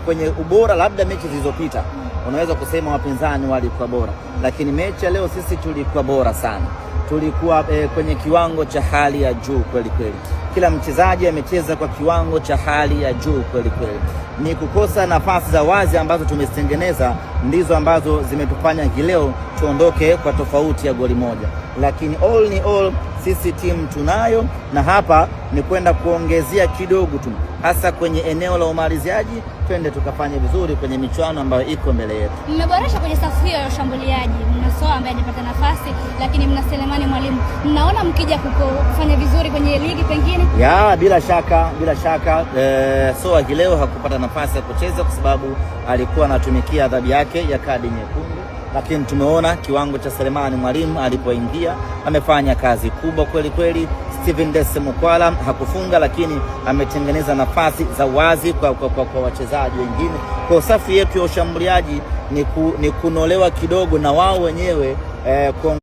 kwenye ubora, labda mechi zilizopita unaweza kusema wapinzani walikuwa bora, lakini mechi ya leo sisi tulikuwa bora sana. Tulikuwa kwenye kiwango cha hali ya juu kweli kweli. Kila mchezaji amecheza kwa kiwango cha hali ya juu kweli kweli. Ni kukosa nafasi za wazi ambazo tumezitengeneza ndizo ambazo zimetufanya leo tuondoke kwa tofauti ya goli moja, lakini all in all sisi timu tunayo, na hapa ni kwenda kuongezea kidogo tu, hasa kwenye eneo la umaliziaji. Twende tukafanye vizuri kwenye michuano ambayo iko mbele yetu. Mmeboresha kwenye safu hiyo ya ushambuliaji, mna Soa ambaye hajapata nafasi, lakini mna Selemani Mwalimu. Mnaona mkija kufanya vizuri kwenye ligi pengine? Ya, bila shaka Soa leo hakupata nafasi ya kucheza kwa sababu alikuwa anatumikia adhabu yake ya kadi nyekundu, lakini tumeona kiwango cha Selemani Mwalimu alipoingia amefanya kazi kubwa kweli kweli. Steven Dese Mukwala hakufunga, lakini ametengeneza nafasi za wazi kwa wachezaji wengine. Kwa safu yetu ya ushambuliaji ni kunolewa kidogo na wao wenyewe